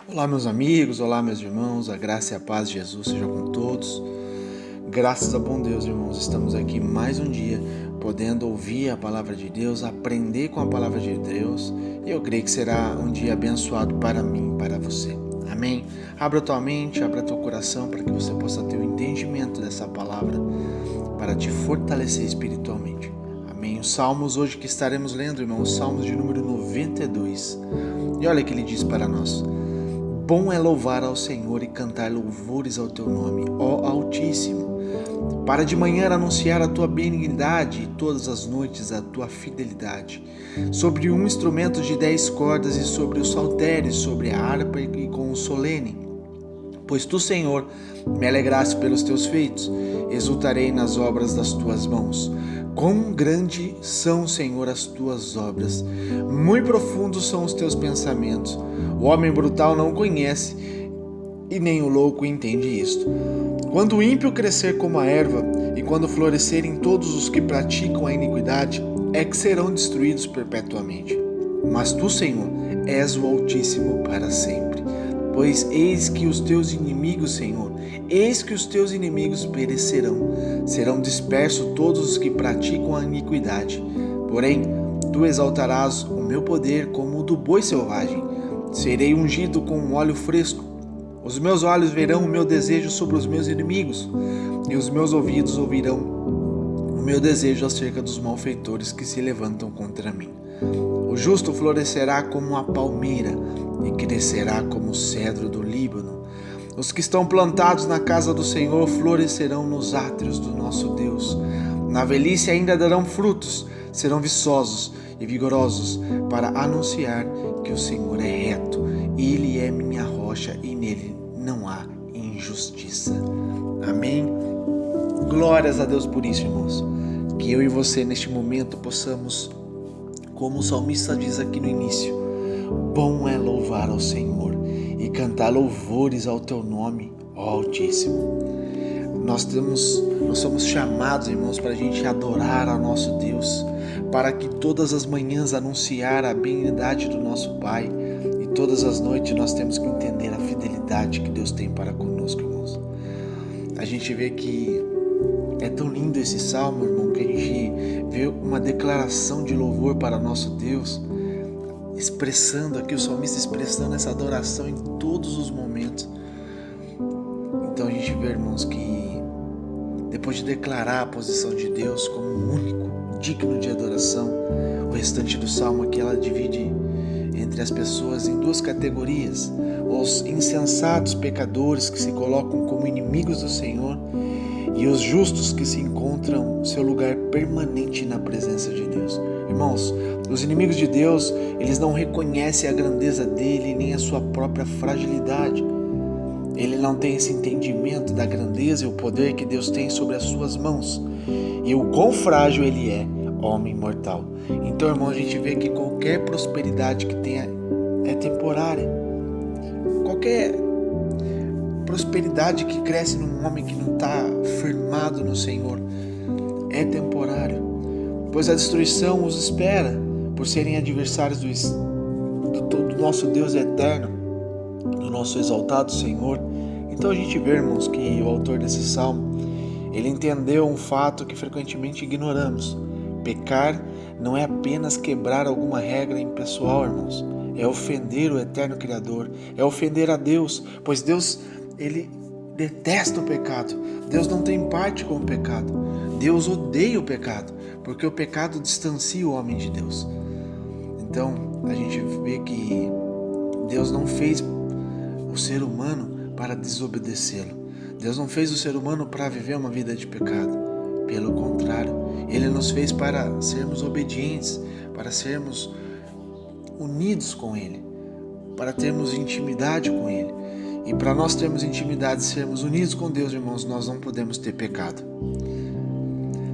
Olá, meus amigos, olá, meus irmãos, a graça e a paz de Jesus seja com todos. Graças a bom Deus, irmãos, estamos aqui mais um dia, podendo ouvir a palavra de Deus, aprender com a palavra de Deus, e eu creio que será um dia abençoado para mim e para você. Amém? Abra tua mente, abra teu coração para que você possa ter o entendimento dessa palavra, para te fortalecer espiritualmente. Amém? Os salmos hoje que estaremos lendo, irmãos, os salmos de número 92. E olha o que ele diz para nós: bom é louvar ao Senhor e cantar louvores ao teu nome, ó Altíssimo. Para de manhã anunciar a tua benignidade e todas as noites a tua fidelidade. Sobre um instrumento de 10 cordas e sobre o saltério, sobre a harpa e com o solene. Pois tu, Senhor, me alegraste pelos teus feitos, exultarei nas obras das tuas mãos. Quão grande são, Senhor, as tuas obras, muito profundos são os teus pensamentos. O homem brutal não conhece, e nem o louco entende isto. Quando o ímpio crescer como a erva, e quando florescerem todos os que praticam a iniquidade, é que serão destruídos perpetuamente. Mas tu, Senhor, és o Altíssimo para sempre. Pois eis que os teus inimigos, Senhor, eis que os teus inimigos perecerão. Serão dispersos todos os que praticam a iniquidade. Porém, tu exaltarás o meu poder como o do boi selvagem. Serei ungido com um óleo fresco. Os meus olhos verão o meu desejo sobre os meus inimigos, e os meus ouvidos ouvirão o meu desejo acerca dos malfeitores que se levantam contra mim. O justo florescerá como a palmeira e crescerá como o cedro do Líbano. Os que estão plantados na casa do Senhor florescerão nos átrios do nosso Deus. Na velhice ainda darão frutos, serão viçosos e vigorosos para anunciar que o Senhor é reto. Ele é minha rocha e nele não há injustiça. Amém? Glórias a Deus por isso, irmãos. Que eu e você neste momento possamos, como o salmista diz aqui no início, bom é louvar ao Senhor e cantar louvores ao teu nome, ó Altíssimo. Nós somos chamados, irmãos, para a gente adorar ao nosso Deus, para que todas as manhãs anunciar a benignidade do nosso Pai, e todas as noites nós temos que entender a fidelidade que Deus tem para conosco, irmãos. A gente vê que é tão lindo esse salmo, irmão, que a gente vê uma declaração de louvor para nosso Deus, expressando aqui, o salmista expressando essa adoração em todos os momentos. Então a gente vê, irmãos, que depois de declarar a posição de Deus como o único digno de adoração, o restante do salmo aqui ela divide entre as pessoas em duas categorias: os insensatos pecadores que se colocam como inimigos do Senhor, e os justos que se encontram seu lugar permanente na presença de Deus. Irmãos, os inimigos de Deus, eles não reconhecem a grandeza dele nem a sua própria fragilidade. Ele não tem esse entendimento da grandeza e o poder que Deus tem sobre as suas mãos, e o quão frágil ele é, homem mortal. Então, irmão, a gente vê que qualquer prosperidade que tenha é temporária. Qualquer prosperidade que cresce num homem que não está firmado no Senhor é temporário, pois a destruição os espera por serem adversários do nosso Deus eterno, do nosso exaltado Senhor. Então a gente vê, irmãos, que o autor desse salmo, ele entendeu um fato que frequentemente ignoramos: pecar não é apenas quebrar alguma regra impessoal, irmãos, é ofender o eterno Criador, é ofender a Deus, pois Deus, ele detesta o pecado. Deus não tem parte com o pecado. Deus odeia o pecado, porque o pecado distancia o homem de Deus. Então, a gente vê que Deus não fez o ser humano para desobedecê-lo. Deus não fez o ser humano para viver uma vida de pecado. Pelo contrário, Ele nos fez para sermos obedientes, para sermos unidos com Ele, para termos intimidade com Ele. E para nós termos intimidade e sermos unidos com Deus, irmãos, nós não podemos ter pecado.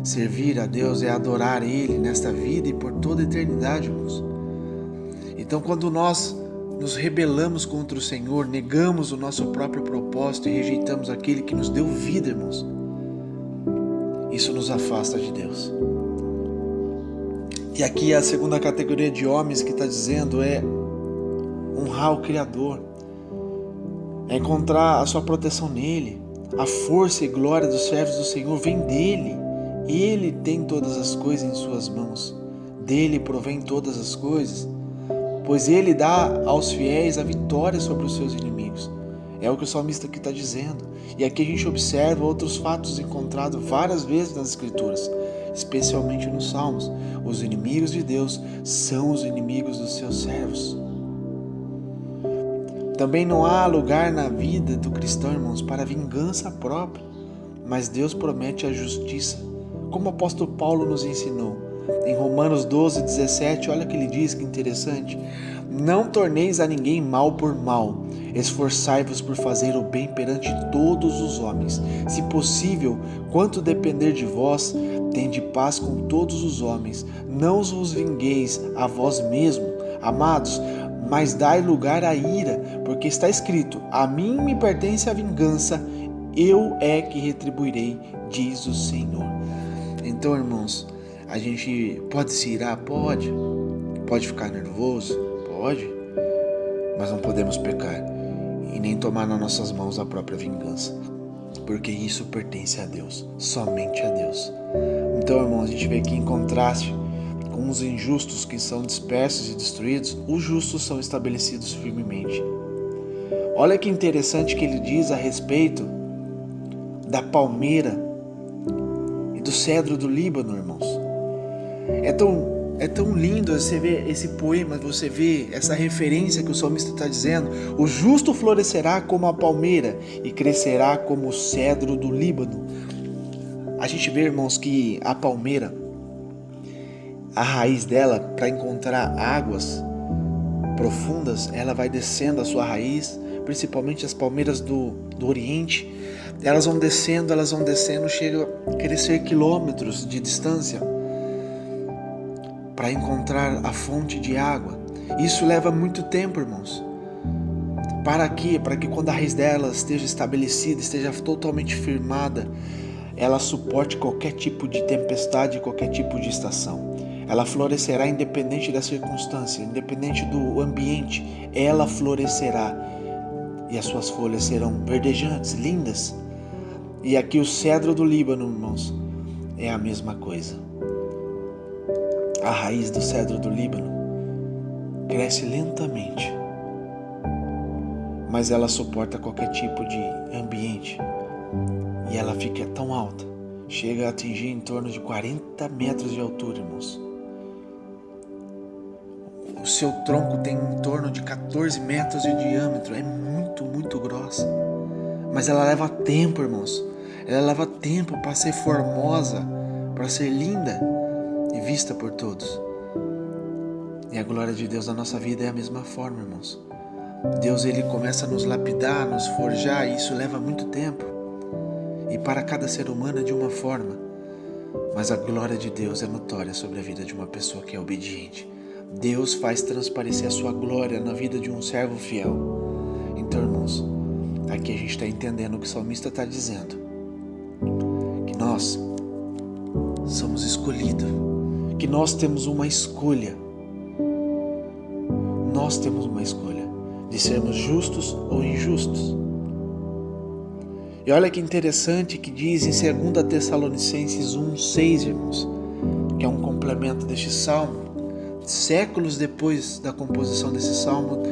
Servir a Deus é adorar Ele nesta vida e por toda a eternidade, irmãos. Então, quando nós nos rebelamos contra o Senhor, negamos o nosso próprio propósito e rejeitamos aquele que nos deu vida, irmãos, isso nos afasta de Deus. E aqui a segunda categoria de homens que está dizendo é honrar o Criador. é encontrar a sua proteção nele. A força e glória dos servos do Senhor vem dele. Ele tem todas as coisas em suas mãos. Dele provém todas as coisas, pois ele dá aos fiéis a vitória sobre os seus inimigos. É o que o salmista aqui está dizendo. E aqui a gente observa outros fatos encontrados várias vezes nas Escrituras, especialmente nos Salmos. Os inimigos de Deus são os inimigos dos seus servos. Também não há lugar na vida do cristão, irmãos, para vingança própria, mas Deus promete a justiça, como o apóstolo Paulo nos ensinou. Em Romanos 12, 17, olha o que ele diz, que interessante. Não torneis a ninguém mal por mal, esforçai-vos por fazer o bem perante todos os homens. Se possível, quanto depender de vós, tende paz com todos os homens. Não vos vingueis a vós mesmo, amados, mas dai lugar à ira, porque está escrito: a mim me pertence a vingança, eu é que retribuirei, diz o Senhor. Então, irmãos, a gente pode se irar? Pode ficar nervoso? Pode, mas não podemos pecar e nem tomar nas nossas mãos a própria vingança, porque isso pertence a Deus, somente a Deus. Então, irmãos, a gente vê aqui em contraste com os injustos que são dispersos e destruídos, os justos são estabelecidos firmemente. Olha que interessante que ele diz a respeito da palmeira e do cedro do Líbano, irmãos. É tão lindo você ver esse poema, você vê essa referência que o salmista está dizendo. O justo florescerá como a palmeira e crescerá como o cedro do Líbano. A gente vê, irmãos, que a palmeira, a raiz dela, para encontrar águas profundas, ela vai descendo a sua raiz, principalmente as palmeiras do Oriente. Elas vão descendo, chegam a crescer quilômetros de distância para encontrar a fonte de água. Isso leva muito tempo, irmãos. Para quê? Para que quando a raiz dela esteja estabelecida, esteja totalmente firmada, ela suporte qualquer tipo de tempestade, qualquer tipo de estação. Ela florescerá independente da circunstância, independente do ambiente. Ela florescerá e as suas folhas serão verdejantes, lindas. E aqui o cedro do Líbano, irmãos, é a mesma coisa. A raiz do cedro do Líbano cresce lentamente, mas ela suporta qualquer tipo de ambiente e ela fica tão alta, chega a atingir em torno de 40 metros de altura, irmãos. O seu tronco tem em torno de 14 metros de diâmetro, é muito grossa, mas ela leva tempo, irmãos. Ela leva tempo para ser formosa, para ser linda e vista por todos. E a glória de Deus na nossa vida é a mesma forma, irmãos. Deus, ele começa a nos lapidar, nos forjar, e isso leva muito tempo. E para cada ser humano é de uma forma. Mas a glória de Deus é notória sobre a vida de uma pessoa que é obediente. Deus faz transparecer a sua glória na vida de um servo fiel. Então, irmãos, aqui a gente está entendendo o que o salmista está dizendo. Que nós somos escolhidos. Que nós temos uma escolha. Nós temos uma escolha de sermos justos ou injustos. E olha que interessante que diz em 2 Tessalonicenses 1:6, irmãos, que é um complemento deste salmo. Séculos depois da composição desse salmo,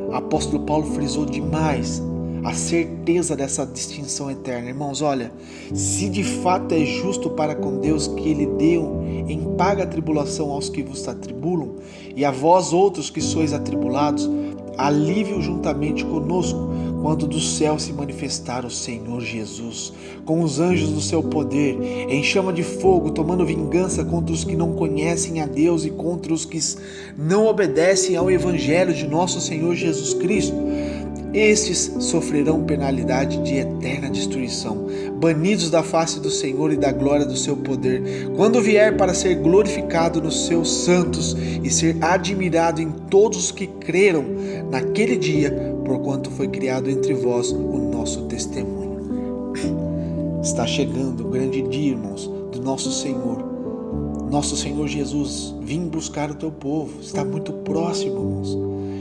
o apóstolo Paulo frisou demais a certeza dessa distinção eterna. Irmãos, olha, se de fato é justo para com Deus que ele deu em paga tribulação aos que vos atribulam, e a vós outros que sois atribulados, alívio juntamente conosco, quando do céu se manifestar o Senhor Jesus, com os anjos do seu poder, em chama de fogo, tomando vingança contra os que não conhecem a Deus e contra os que não obedecem ao Evangelho de nosso Senhor Jesus Cristo. Estes sofrerão penalidade de eterna destruição, banidos da face do Senhor e da glória do seu poder, quando vier para ser glorificado nos seus santos e ser admirado em todos os que creram naquele dia, porquanto foi criado entre vós o nosso testemunho. Está chegando o grande dia, irmãos, do nosso Senhor Jesus. Vim buscar o teu povo, está muito próximo, irmãos.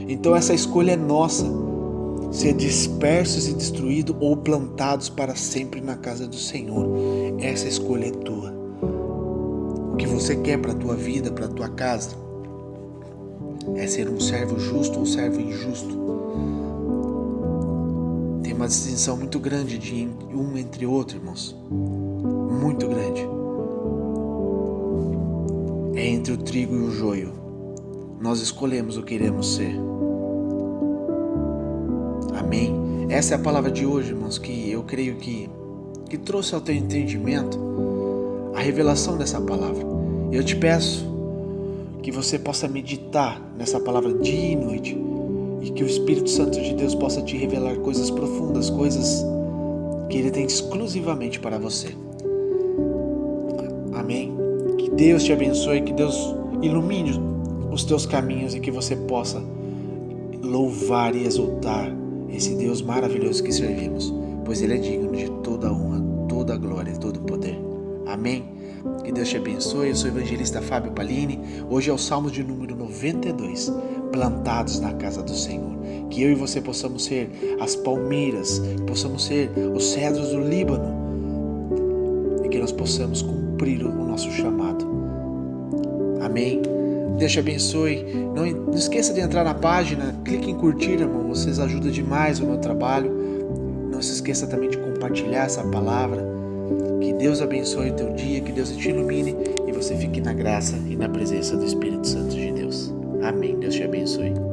Então essa escolha é nossa. ser dispersos e destruídos ou plantados para sempre na casa do Senhor. Essa escolha é tua. O que você quer para a tua vida, para a tua casa, é ser um servo justo ou um servo injusto. Tem uma distinção muito grande de um entre outro, irmãos. Muito grande. É entre o trigo e o joio. Nós escolhemos o que queremos ser. Amém? Essa é a palavra de hoje, irmãos, que eu creio que trouxe ao teu entendimento a revelação dessa palavra. Eu te peço que você possa meditar nessa palavra dia e noite e que o Espírito Santo de Deus possa te revelar coisas profundas, coisas que Ele tem exclusivamente para você. Amém? Que Deus te abençoe, que Deus ilumine os teus caminhos e que você possa louvar e exaltar esse Deus maravilhoso que servimos, pois Ele é digno de toda a honra, toda a glória e todo o poder. Amém? Que Deus te abençoe. Eu sou o evangelista Fábio Palini. Hoje é o Salmo de número 92, plantados na casa do Senhor. Que eu e você possamos ser as palmeiras, possamos ser os cedros do Líbano e que nós possamos cumprir o nosso chamado. Amém? Deus te abençoe. Não esqueça de entrar na página, clique em curtir, irmão. Vocês ajudam demais o meu trabalho. Não se esqueça também de compartilhar essa palavra. Que Deus abençoe o teu dia, que Deus te ilumine e você fique na graça e na presença do Espírito Santo de Deus. Amém. Deus te abençoe.